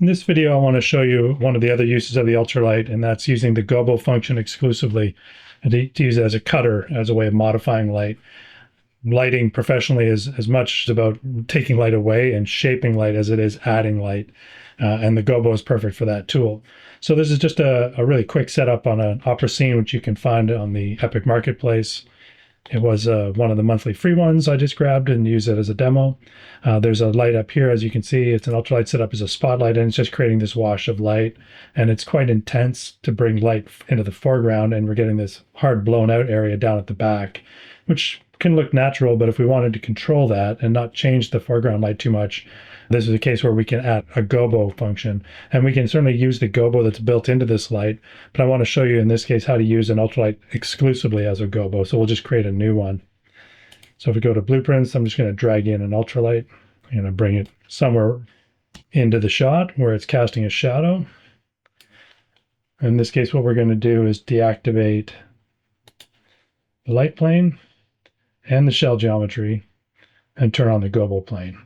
In this video, I want to show you one of the other uses of the ultralight, and that's using the gobo function exclusively and to use it as a cutter, as a way of modifying light. Lighting professionally is as much about taking light away and shaping light as it is adding light. And the gobo is perfect for that tool. So this is just a really quick setup on an opera scene, which you can find on the Epic Marketplace. It was one of the monthly free ones I just grabbed and used it as a demo. There's a light up here, as you can see. It's an ultralight set up as a spotlight, and it's just creating this wash of light. And it's quite intense to bring light into the foreground, and we're getting this hard blown out area down at the back, which can look natural, but if we wanted to control that and not change the foreground light too much, this is a case where we can add a gobo function, and we can certainly use the gobo that's built into this light, but I want to show you in this case how to use an ultralight exclusively as a gobo. So we'll just create a new one. So if we go to blueprints, I'm just going to drag in an ultralight. I'm going to bring it somewhere into the shot where it's casting a shadow. In this case, what we're going to do is deactivate the light plane and the shell geometry and turn on the gobo plane.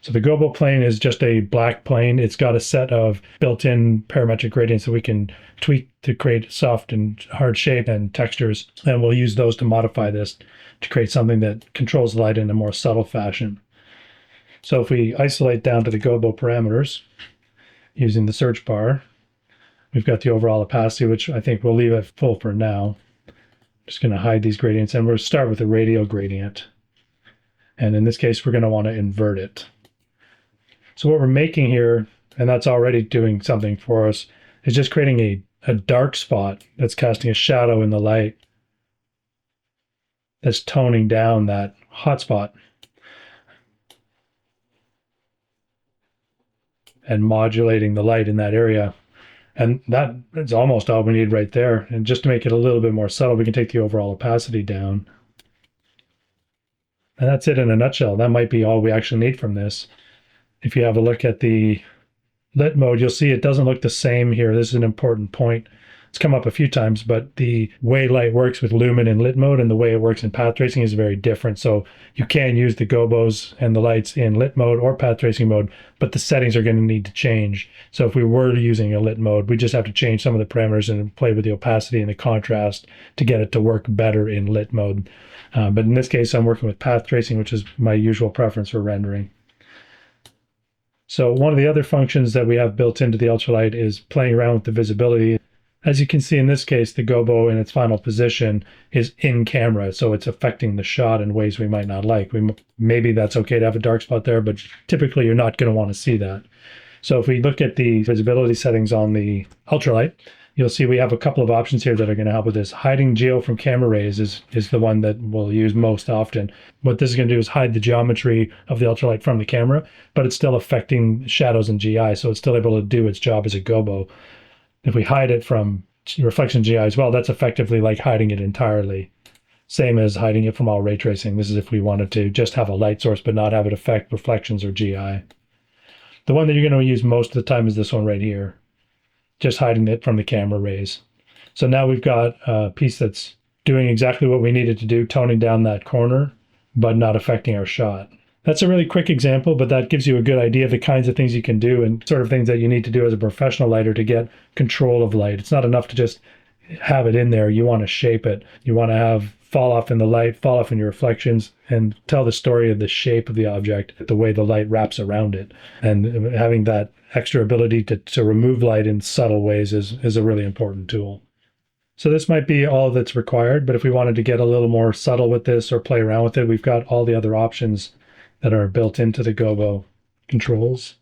So the gobo plane is just a black plane. It's got a set of built-in parametric gradients that we can tweak to create soft and hard shape and textures. And we'll use those to modify this to create something that controls light in a more subtle fashion. So if we isolate down to the gobo parameters using the search bar, we've got the overall opacity, which I think we'll leave at full for now. Just going to hide these gradients, and we'll start with the radial gradient. And in this case, we're going to want to invert it. So what we're making here, and that's already doing something for us, is just creating a dark spot that's casting a shadow in the light that's toning down that hot spot and modulating the light in that area. And that is almost all we need right there. And just to make it a little bit more subtle, we can take the overall opacity down. And that's it in a nutshell. That might be all we actually need from this. If you have a look at the lit mode, you'll see it doesn't look the same here. This is an important point. It's come up a few times, but the way light works with lumen in lit mode and the way it works in path tracing is very different. So you can use the gobos and the lights in lit mode or path tracing mode, but the settings are going to need to change. So if we were using a lit mode, we just have to change some of the parameters and play with the opacity and the contrast to get it to work better in lit mode. But in this case, I'm working with path tracing, which is my usual preference for rendering. So one of the other functions that we have built into the ultralight is playing around with the visibility. As you can see in this case, the gobo in its final position is in camera, so it's affecting the shot in ways we might not like. Maybe that's okay to have a dark spot there, but typically you're not going to want to see that. So if we look at the visibility settings on the ultralight, you'll see we have a couple of options here that are going to help with this. Hiding geo from camera rays is the one that we'll use most often. What this is going to do is hide the geometry of the ultralight from the camera, but it's still affecting shadows and GI, so it's still able to do its job as a gobo. If we hide it from reflection GI as well, that's effectively like hiding it entirely. Same as hiding it from all ray tracing. This is if we wanted to just have a light source but not have it affect reflections or GI. The one that you're going to use most of the time is this one right here, just hiding it from the camera rays. So now we've got a piece that's doing exactly what we needed to do, toning down that corner, but not affecting our shot. That's a really quick example, but that gives you a good idea of the kinds of things you can do and sort of things that you need to do as a professional lighter to get control of light. It's not enough to just have it in there. You want to shape it. You want to have fall off in the light, fall off in your reflections, and tell the story of the shape of the object, the way the light wraps around it. And having that extra ability to remove light in subtle ways is a really important tool. So this might be all that's required, but if we wanted to get a little more subtle with this or play around with it, we've got all the other options that are built into the gobo controls.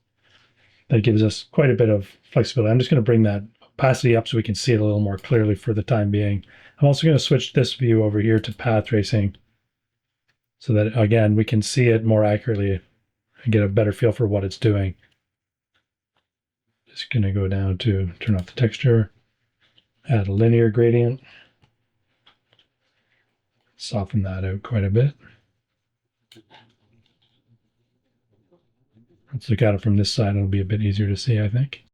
That gives us quite a bit of flexibility. I'm just going to bring that opacity up so we can see it a little more clearly for the time being. I'm also going to switch this view over here to path tracing so that, again, we can see it more accurately and get a better feel for what it's doing. Just going to go down to turn off the texture, add a linear gradient, soften that out quite a bit. Let's look at it from this side. It'll be a bit easier to see, I think.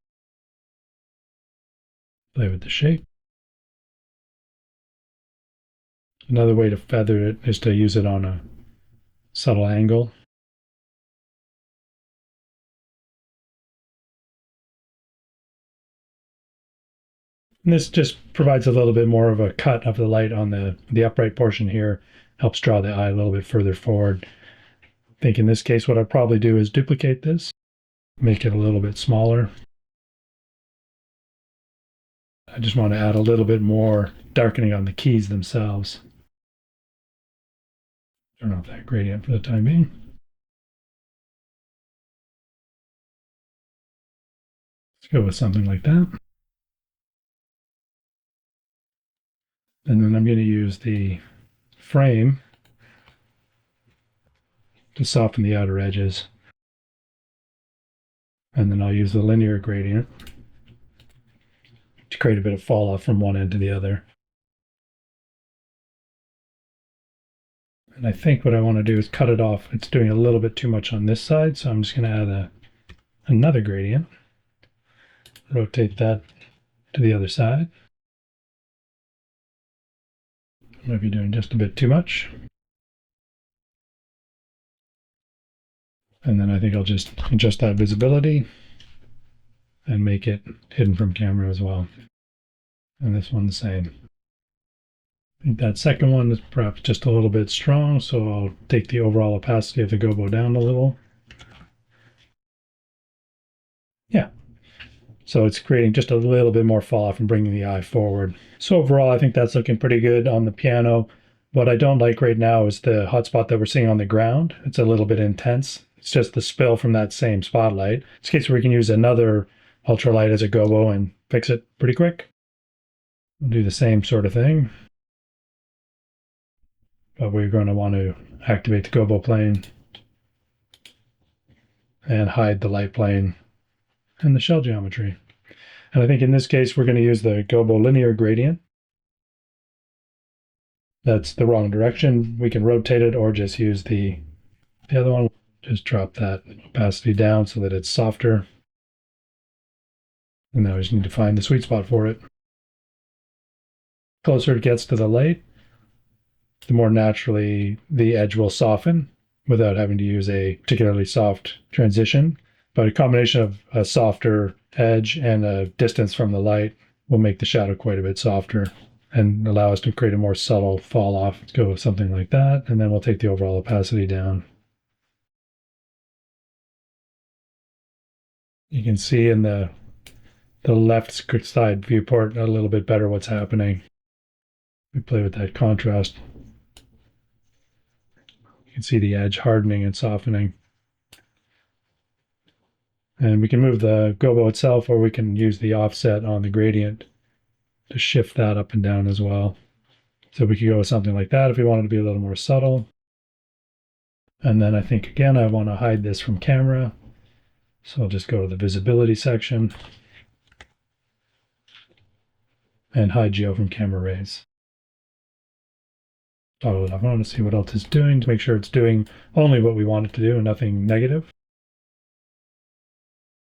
Play with the shape. Another way to feather it is to use it on a subtle angle. And this just provides a little bit more of a cut of the light on the upright portion here, helps draw the eye a little bit further forward. I think in this case, what I'd probably do is duplicate this, make it a little bit smaller. I just want to add a little bit more darkening on the keys themselves. Turn off that gradient for the time being. Let's go with something like that. And then I'm going to use the frame to soften the outer edges. And then I'll use the linear gradient to create a bit of fall off from one end to the other. And I think what I want to do is cut it off. It's doing a little bit too much on this side, so I'm just going to add another gradient. Rotate that to the other side. Might be doing just a bit too much. And then I think I'll just adjust that visibility and make it hidden from camera as well. And this one the same. I think that second one is perhaps just a little bit strong, so I'll take the overall opacity of the gobo down a little. Yeah. So it's creating just a little bit more fall off and bringing the eye forward. So overall, I think that's looking pretty good on the piano. What I don't like right now is the hotspot that we're seeing on the ground. It's a little bit intense. It's just the spill from that same spotlight. In this case, we can use another ultralight as a gobo and fix it pretty quick. We'll do the same sort of thing. But we're going to want to activate the gobo plane and hide the light plane and the shell geometry. And I think in this case, we're going to use the gobo linear gradient. That's the wrong direction. We can rotate it or just use the other one. Just drop that opacity down so that it's softer. And now we just need to find the sweet spot for it. The closer it gets to the light, the more naturally the edge will soften without having to use a particularly soft transition. But a combination of a softer edge and a distance from the light will make the shadow quite a bit softer and allow us to create a more subtle fall off. Let's go with something like that, and then we'll take the overall opacity down. You can see in the left side viewport a little bit better what's happening. We play with that contrast. You can see the edge hardening and softening. And we can move the gobo itself, or we can use the offset on the gradient to shift that up and down as well. So we could go with something like that if we wanted to be a little more subtle. And then I think, again, I want to hide this from camera. So I'll just go to the visibility section and hide geo from camera rays. Toggle it off. I want to see what else it's doing to make sure it's doing only what we want it to do and nothing negative.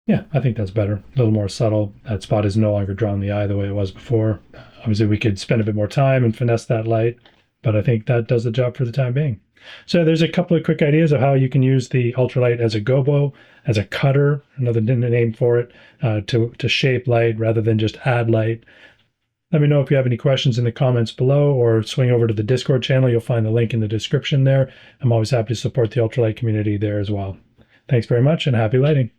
Yeah, I think that's better. A little more subtle. That spot is no longer drawing the eye the way it was before. Obviously, we could spend a bit more time and finesse that light, but I think that does the job for the time being. So there's a couple of quick ideas of how you can use the ultralight as a gobo, as a cutter, another name for it, to shape light rather than just add light. Let me know if you have any questions in the comments below, or swing over to the Discord channel. You'll find the link in the description there. I'm always happy to support the ultralight community there as well. Thanks very much and happy lighting.